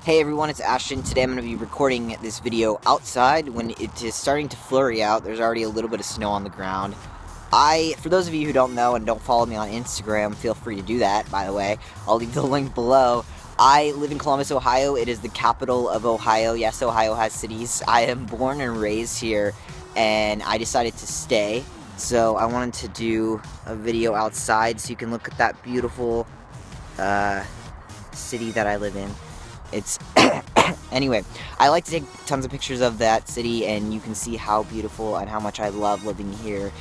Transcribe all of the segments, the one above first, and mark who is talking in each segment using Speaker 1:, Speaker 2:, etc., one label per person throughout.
Speaker 1: Hey everyone, it's Ashton. Today I'm going to be recording this video outside when it is starting to flurry out. There's already a little bit of snow on the ground. For those of you who don't know and don't follow me on Instagram, feel free to do that, by the way. I'll leave the link below. I live in Columbus, Ohio. It is the capital of Ohio. Yes, Ohio has cities. I am born and raised here, and I decided to stay. So I wanted to do a video outside so you can look at that beautiful city that I live in. It's anyway, I like to take tons of pictures of that city, and you can see how beautiful and how much I love living here.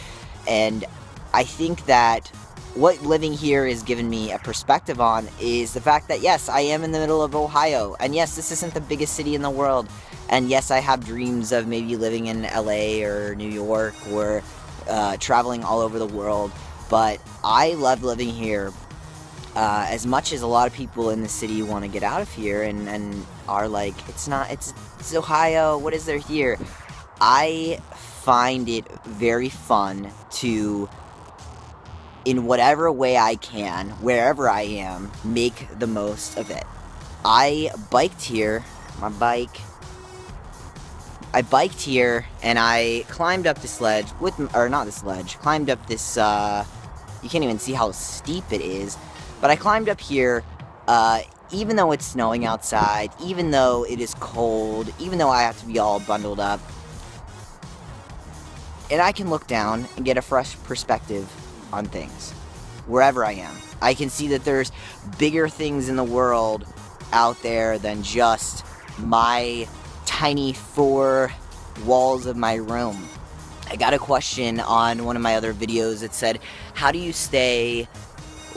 Speaker 1: And I think that what living here has given me a perspective on is the fact that yes, I am in the middle of Ohio, and yes, this isn't the biggest city in the world, and yes, I have dreams of maybe living in LA or New York or traveling all over the world, but I love living here. As much as a lot of people in the city want to get out of here and are like, it's Ohio, what is there here? I find it very fun to, in whatever way I can, wherever I am, make the most of it. I biked here and I climbed up this ledge climbed up this, you can't even see how steep it is. But I climbed up here, even though it's snowing outside, even though it is cold, even though I have to be all bundled up. And I can look down and get a fresh perspective on things, wherever I am. I can see that there's bigger things in the world out there than just my tiny four walls of my room. I got a question on one of my other videos that said, how do you stay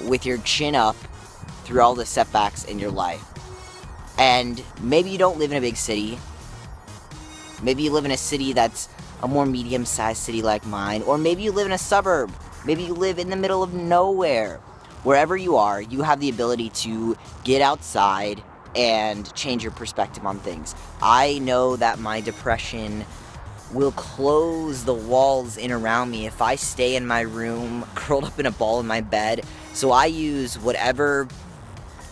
Speaker 1: with your chin up through all the setbacks in your life? And maybe you don't live in a big city. Maybe you live in a city that's a more medium-sized city like mine. Or maybe you live in a suburb. Maybe you live in the middle of nowhere. Wherever you are, you have the ability to get outside and change your perspective on things. I know that my depression will close the walls in around me if I stay in my room, curled up in a ball in my bed. So I use whatever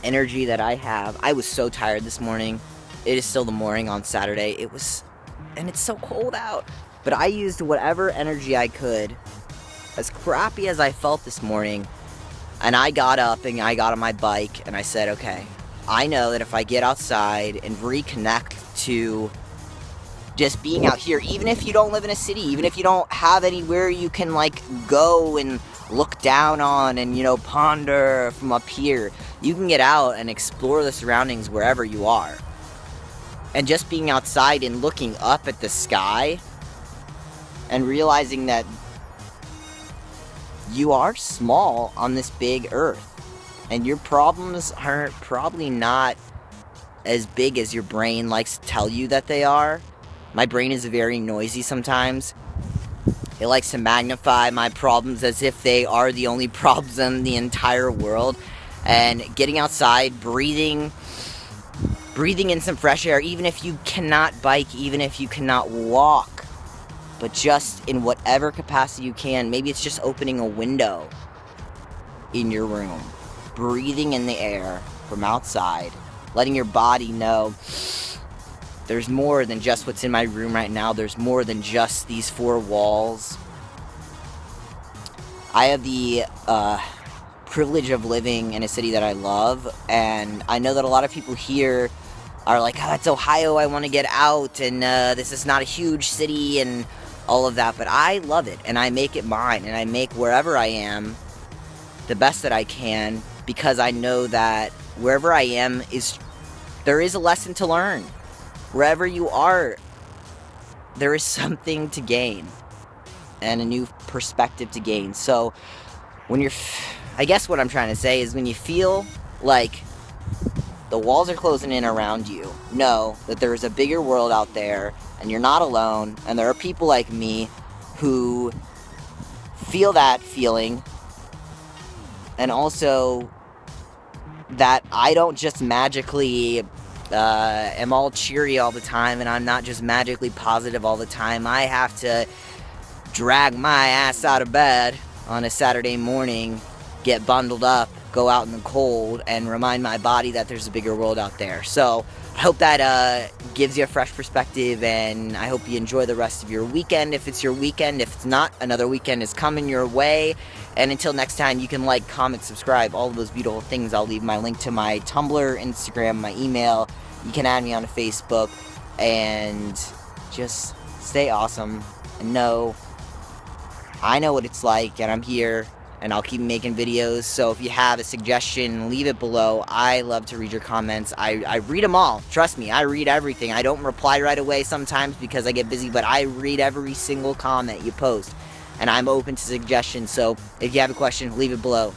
Speaker 1: energy that I have. I was so tired this morning. It is still the morning on Saturday. And it's so cold out. But I used whatever energy I could, as crappy as I felt this morning, and I got up and I got on my bike and I said, okay, I know that if I get outside and reconnect to just being out here, even if you don't live in a city, even if you don't have anywhere you can go and look down on and ponder from up here, you can get out and explore the surroundings wherever you are. And just being outside and looking up at the sky and realizing that you are small on this big earth, and your problems are probably not as big as your brain likes to tell you that they are. My brain is very noisy sometimes. It likes to magnify my problems as if they are the only problems in the entire world. And getting outside, breathing in some fresh air, even if you cannot bike, even if you cannot walk, but just in whatever capacity you can. Maybe it's just opening a window in your room, breathing in the air from outside, letting your body know there's more than just what's in my room right now. There's more than just these four walls. I have the privilege of living in a city that I love, and I know that a lot of people here are like, oh, it's Ohio, I want to get out, and this is not a huge city, and all of that, but I love it, and I make it mine, and I make wherever I am the best that I can, because I know that wherever I am there is a lesson to learn. Wherever you are, there is something to gain and a new perspective to gain. So I guess what I'm trying to say is, when you feel like the walls are closing in around you, know that there is a bigger world out there, and you're not alone, and there are people like me who feel that feeling, and also that I don't just magically am all cheery all the time, and I'm not just magically positive all the time. I have to drag my ass out of bed on a Saturday morning, get bundled up, go out in the cold and remind my body that there's a bigger world out there. So I hope that gives you a fresh perspective, and I hope you enjoy the rest of your weekend if it's your weekend. If it's not, another weekend is coming your way. And until next time, you can like, comment, subscribe, all of those beautiful things. I'll leave my link to my Tumblr, Instagram, my email. You can add me on Facebook, and just stay awesome and know I know what it's like, and I'm here, and I'll keep making videos. So if you have a suggestion, leave it below. I love to read your comments. I read them all. Trust me, I read everything. I don't reply right away sometimes because I get busy, but I read every single comment you post, and I'm open to suggestions. So if you have a question, leave it below.